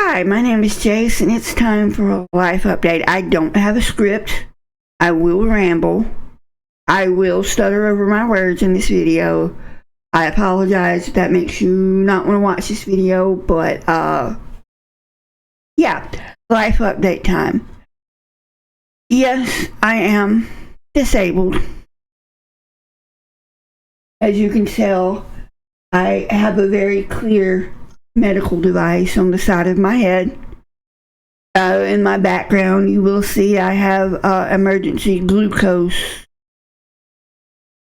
Hi, my name is Jace, and it's time for a life update. I don't have a script. I will ramble. I will stutter over my words in this video. I apologize if that makes you not want to watch this video, but yeah, life update time. Yes, I am disabled. As you can tell, I have a very clear medical device on the side of my head. In my background, you will see I have emergency glucose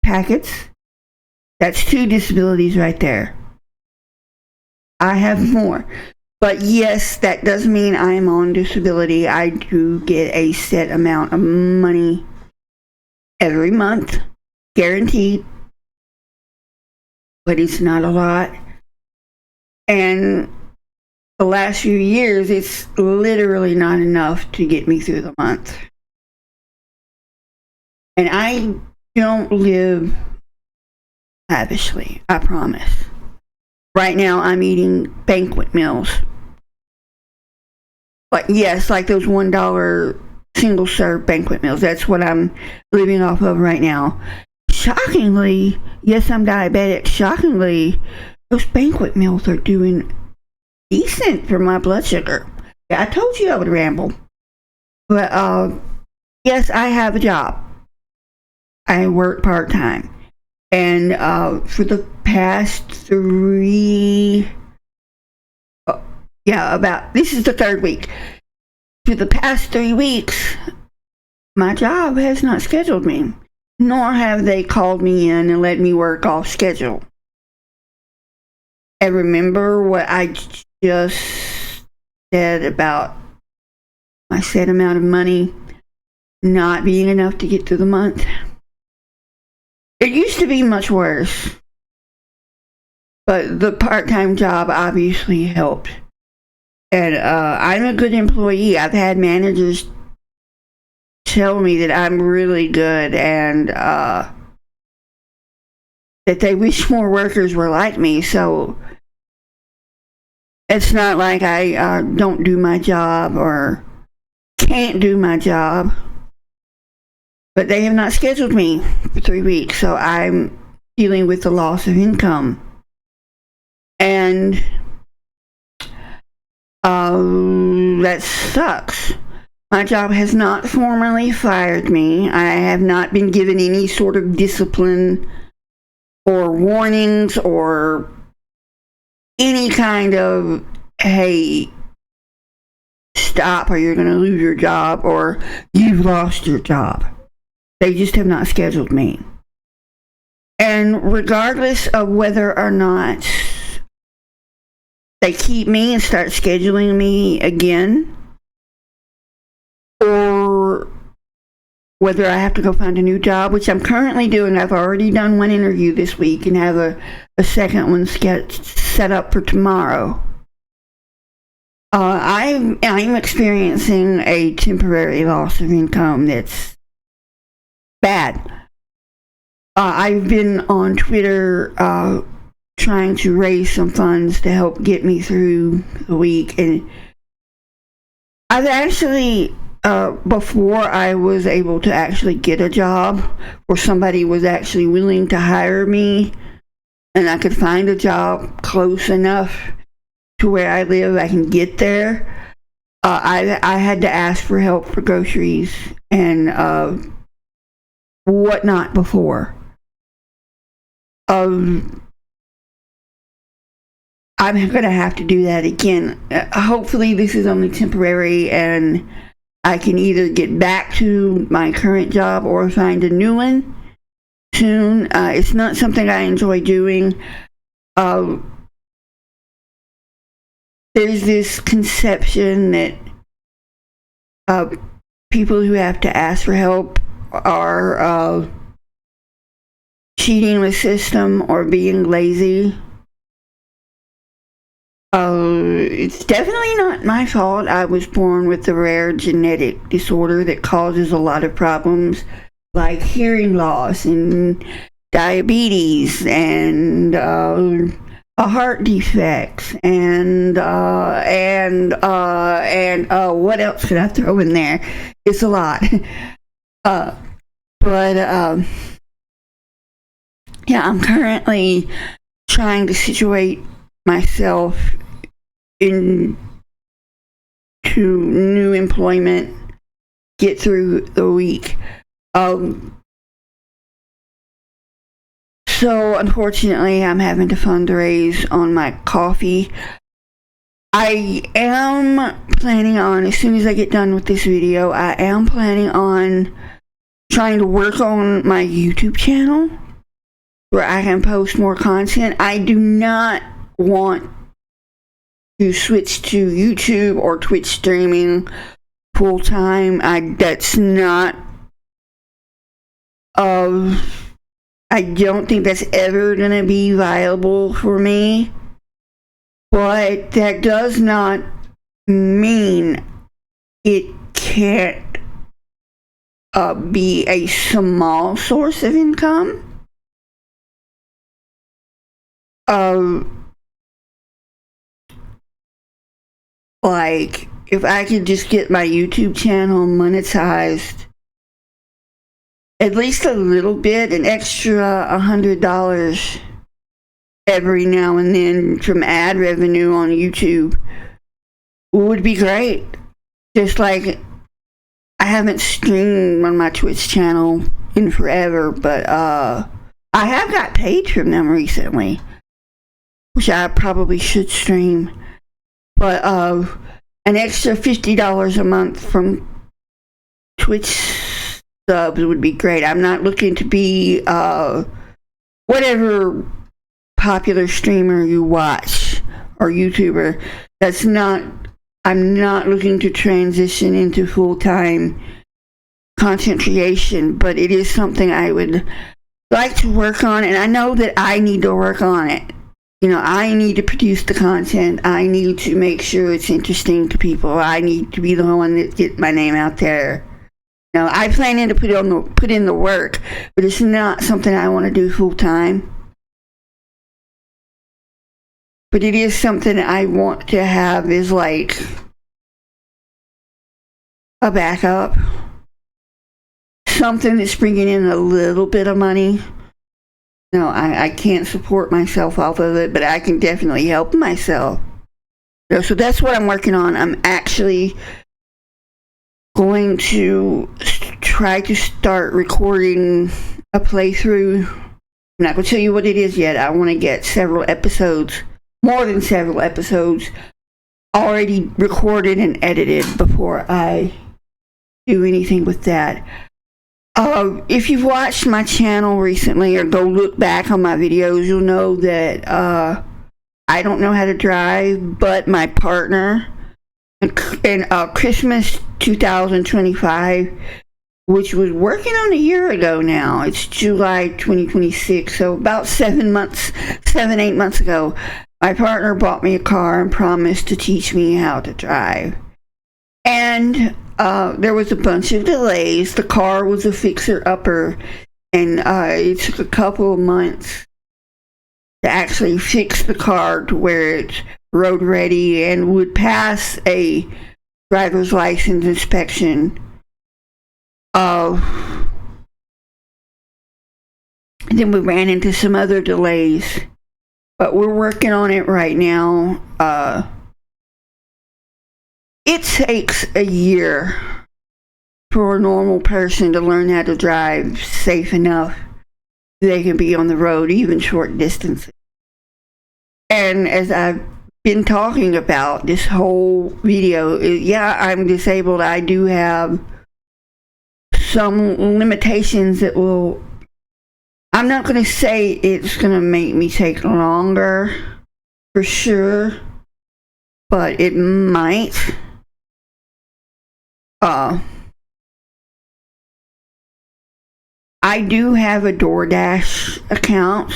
packets. That's 2 disabilities right there. I have more. But yes, that does mean I am on disability. I do get a set amount of money every month, guaranteed. But it's not a lot. And the last few years, it's literally not enough to get me through the month. And I don't live lavishly, I promise. Right now, I'm eating banquet meals. But yes, like those $1 single-serve banquet meals. That's what I'm living off of right now. Shockingly, yes, I'm diabetic. Shockingly, those banquet meals are doing decent for my blood sugar. Yeah, I told you I would ramble. But yes, I have a job. I work part-time. And for the past 3... this is the 3rd week. For the past 3 weeks, my job has not scheduled me. Nor have they called me in and let me work off schedule. And remember what I just said about my set amount of money not being enough to get through the month? It used to be much worse. But the part-time job obviously helped. And I'm a good employee. I've had managers tell me that I'm really good and that they wish more workers were like me. So it's not like I don't do my job or can't do my job. But they have not scheduled me for 3 weeks, so I'm dealing with the loss of income. And that sucks. My job has not formally fired me. I have not been given any sort of discipline or warnings or any kind of, hey, stop or you're going to lose your job or you've lost your job. They just have not scheduled me. And regardless of whether or not they keep me and start scheduling me again, or whether I have to go find a new job, which I'm currently doing. I've already done 1 interview this week and have a second one set up for tomorrow. I'm experiencing a temporary loss of income that's bad. I've been on Twitter trying to raise some funds to help get me through the week, and I've actually before I was able to actually get a job or somebody was actually willing to hire me and I could find a job close enough to where I live I can get there, I had to ask for help for groceries and whatnot before. I'm going to have to do that again. Hopefully this is only temporary and I can either get back to my current job or find a new one soon. It's not something I enjoy doing. There's this conception that people who have to ask for help are cheating the system or being lazy. It's definitely not my fault. I was born with a rare genetic disorder that causes a lot of problems like hearing loss and diabetes and a heart defect, and what else could I throw in there? It's a lot. But yeah, I'm currently trying to situate myself into new employment, get through the week. So unfortunately, I'm having to fundraise on my coffee. I am planning on, as soon as I get done with this video, I am planning on trying to work on my YouTube channel where I can post more content. I do not want to switch to YouTube or Twitch streaming full time. That's not I don't think that's ever gonna be viable for me. But that does not mean it can't be a small source of income. Like, if I could just get my YouTube channel monetized at least a little bit, an extra $100 every now and then from ad revenue on YouTube would be great. Just like, I haven't streamed on my Twitch channel in forever, but I have got paid from them recently, which I probably should stream. But an extra $50 a month from Twitch subs would be great. I'm not looking to be whatever popular streamer you watch or YouTuber. I'm not looking to transition into full-time content creation, but it is something I would like to work on, and I know that I need to work on it. You know, I need to produce the content. I need to make sure it's interesting to people. I need to be the one that gets my name out there. You know, I plan to put in the work, but it's not something I want to do full time. But it is something I want to have as like a backup. Something that's bringing in a little bit of money. No, I can't support myself off of it, but I can definitely help myself. So that's what I'm working on. I'm actually going to try to start recording a playthrough. I'm not going to tell you what it is yet. I want to get several episodes, more than several episodes, already recorded and edited before I do anything with that. If you've watched my channel recently or go look back on my videos, you'll know that I don't know how to drive, but my partner in Christmas 2025, which was working on a year ago now, it's July 2026, so about 8 months ago, my partner bought me a car and promised to teach me how to drive. And there was a bunch of delays. The car was a fixer-upper, and it took a couple of months to actually fix the car to where it's road ready and would pass a driver's license inspection. And then we ran into some other delays, but we're working on it right now. It takes a year for a normal person to learn how to drive safe enough they can be on the road, even short distances. And as I've been talking about this whole video, yeah, I'm disabled. I do have some limitations that will, I'm not going to say it's going to make me take longer, for sure, but it might. I do have a DoorDash account.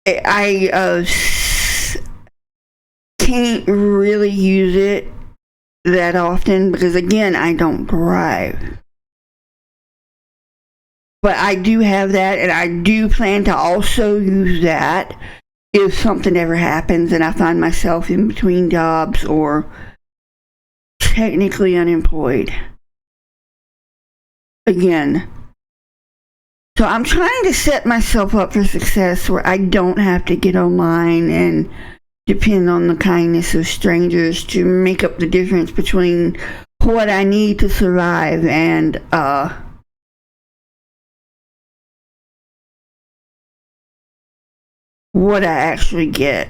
I can't really use it that often because, again, I don't drive. But I do have that, and I do plan to also use that if something ever happens and I find myself in between jobs or technically unemployed again. So I'm trying to set myself up for success where I don't have to get online and depend on the kindness of strangers to make up the difference between what I need to survive and what I actually get.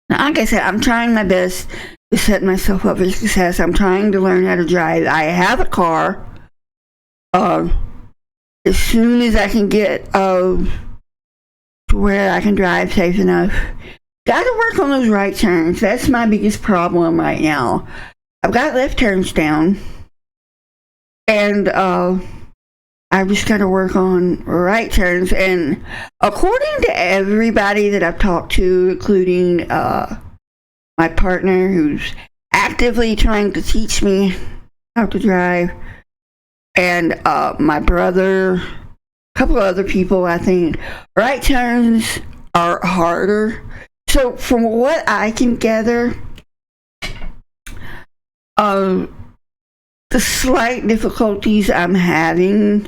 Now, like I said, I'm trying my best to set myself up for success. I'm trying to learn how to drive. I have a car. As soon as I can get to where I can drive safe enough. Got to work on those right turns. That's my biggest problem right now. I've got left turns down. And I've just got to work on right turns. And according to everybody that I've talked to, including my partner who's actively trying to teach me how to drive, and my brother, a couple of other people, I think, right turns are harder. So from what I can gather, the slight difficulties I'm having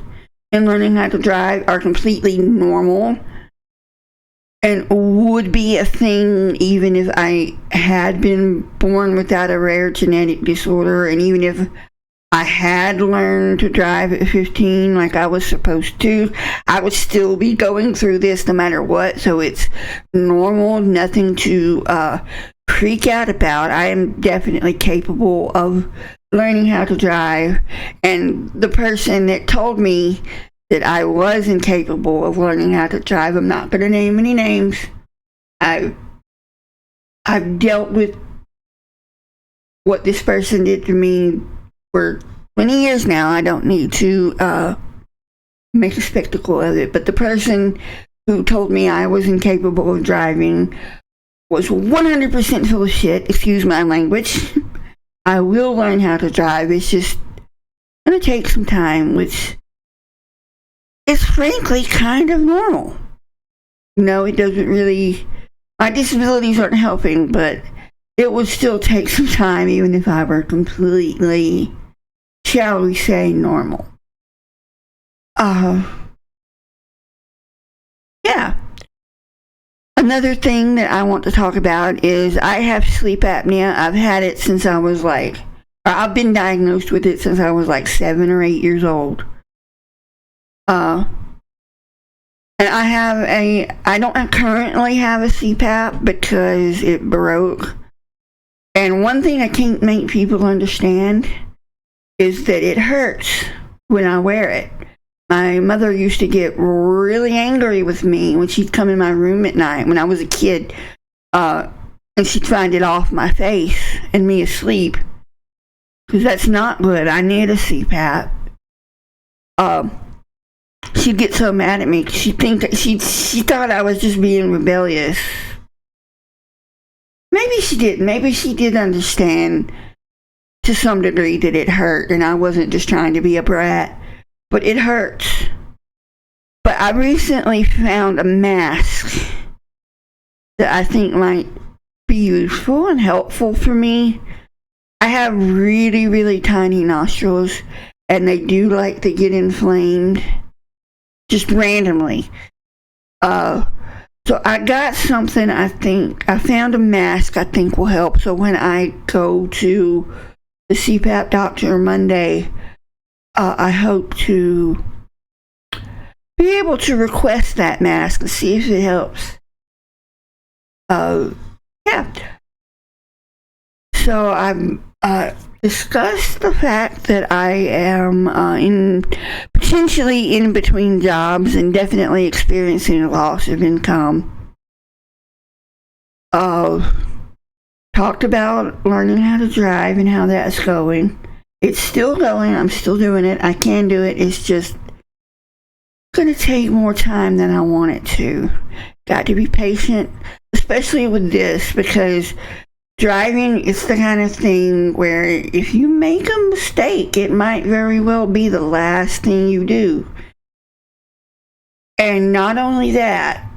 in learning how to drive are completely normal and would be a thing even if I had been born without a rare genetic disorder, and even if I had learned to drive at 15 like I was supposed to, I would still be going through this no matter what. So it's normal, nothing to freak out about. I am definitely capable of learning how to drive. And the person that told me that I was incapable of learning how to drive, I'm not going to name any names. I've dealt with what this person did to me for 20 years now. I don't need to make a spectacle of it. But the person who told me I was incapable of driving was 100% full of shit. Excuse my language. I will learn how to drive. It's just going to take some time, which is frankly kind of normal. You know, it doesn't really... My disabilities aren't helping, but it would still take some time even if I were completely, shall we say, normal. Yeah. Another thing that I want to talk about is I have sleep apnea. I've had it since I was I've been diagnosed with it since I was 7 or 8 years old. And I don't currently have a CPAP because it broke. And one thing I can't make people understand is that it hurts when I wear it. My mother used to get really angry with me when she'd come in my room at night when I was a kid, and she'd find it off my face and me asleep, because that's not good. I need a CPAP. She'd get so mad at me. She thought I was just being rebellious. Maybe she didn't. Maybe she did understand to some degree that it hurt and I wasn't just trying to be a brat. But it hurts. But I recently found a mask that I think might be useful and helpful for me. I have really, really tiny nostrils, and they do like to get inflamed just randomly. So I got something, I found a mask I think will help. So when I go to the CPAP doctor Monday, I hope to be able to request that mask and see if it helps. Yeah. So I've discussed the fact that I am potentially in between jobs and definitely experiencing a loss of income. Talked about learning how to drive and how that's going. It's still going. I'm still doing it. I can do it. It's just going to take more time than I want it to. Got to be patient, especially with this, because driving is the kind of thing where if you make a mistake, it might very well be the last thing you do. And not only that,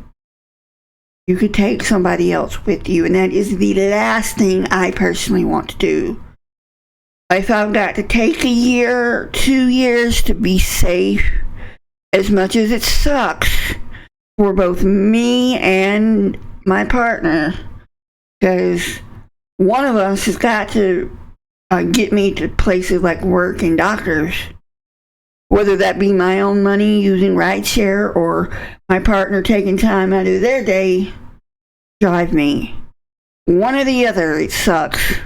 you could take somebody else with you, and that is the last thing I personally want to do. If I've got to take a year, 2 years to be safe, as much as it sucks for both me and my partner, because one of us has got to get me to places like work and doctors, whether that be my own money using rideshare or my partner taking time out of their day to drive me. One or the other, it sucks.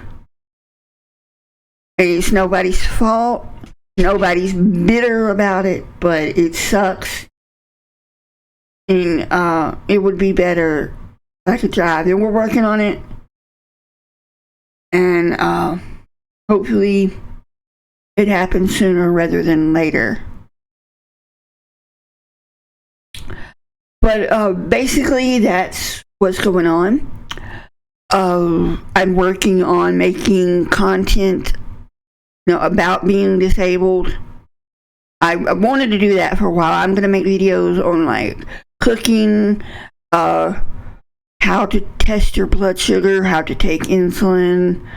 It's nobody's fault. Nobody's bitter about it, but it sucks. And it would be better if I could drive. And we're working on it. And hopefully it happens sooner rather than later. But basically that's what's going on. I'm working on making content about being disabled. I wanted to do that for a while. I'm going to make videos on like cooking, how to test your blood sugar, how to take insulin.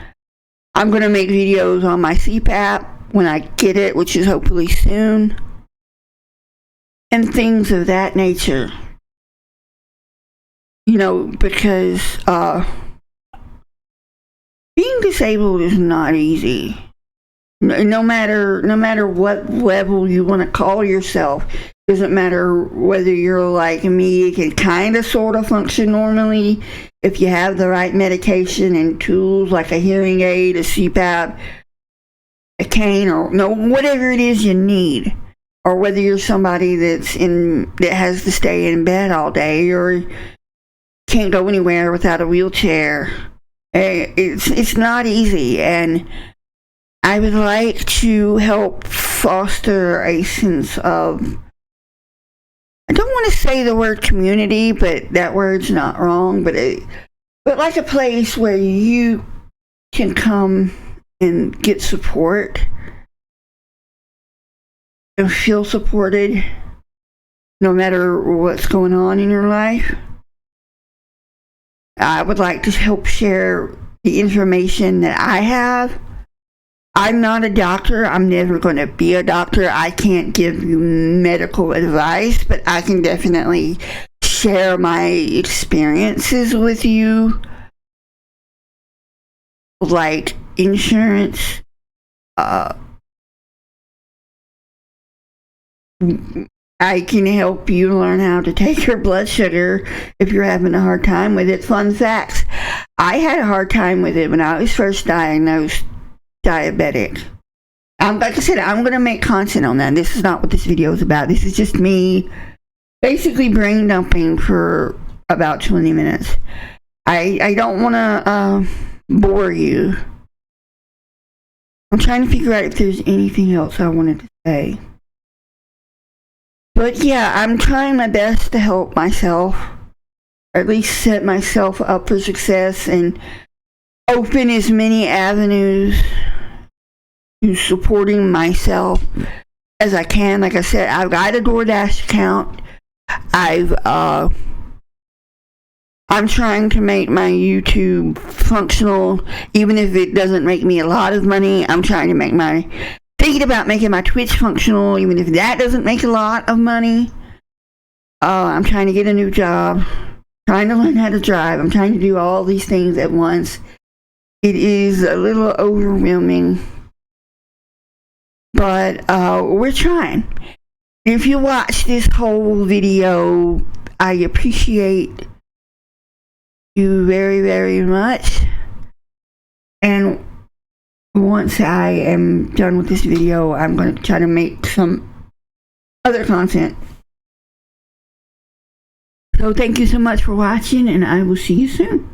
I'm going to make videos on my CPAP when I get it, which is hopefully soon. And things of that nature. Because being disabled is not easy. No matter what level you want to call yourself, doesn't matter whether you're like me, you can kind of sort of function normally if you have the right medication and tools like a hearing aid, a CPAP, a cane, or whatever it is you need, or whether you're somebody that has to stay in bed all day or can't go anywhere without a wheelchair. It's not easy, and I would like to help foster a sense of, I don't want to say the word community, but that word's not wrong, but like a place where you can come and get support and feel supported no matter what's going on in your life. I would like to help share the information that I have. I'm not a doctor. I'm never going to be a doctor. I can't give you medical advice, but I can definitely share my experiences with you, like insurance, I can help you learn how to take your blood sugar if you're having a hard time with it. Fun facts, I had a hard time with it when I was first diagnosed diabetic. Like I said, I'm going to make content on that. This is not what this video is about. This is just me basically brain dumping for about 20 minutes. I don't want to bore you. I'm trying to figure out if there's anything else I wanted to say. But yeah, I'm trying my best to help myself, or at least set myself up for success and open as many avenues to supporting myself as I can. Like I said, I've got a DoorDash account. I'm trying to make my YouTube functional, even if it doesn't make me a lot of money. I'm trying to thinking about making my Twitch functional, even if that doesn't make a lot of money. I'm trying to get a new job, trying to learn how to drive. I'm trying to do all these things at once. It is a little overwhelming, but we're trying. If you watch this whole video, I appreciate you very, very much. And once I am done with this video, I'm going to try to make some other content. So thank you so much for watching, and I will see you soon.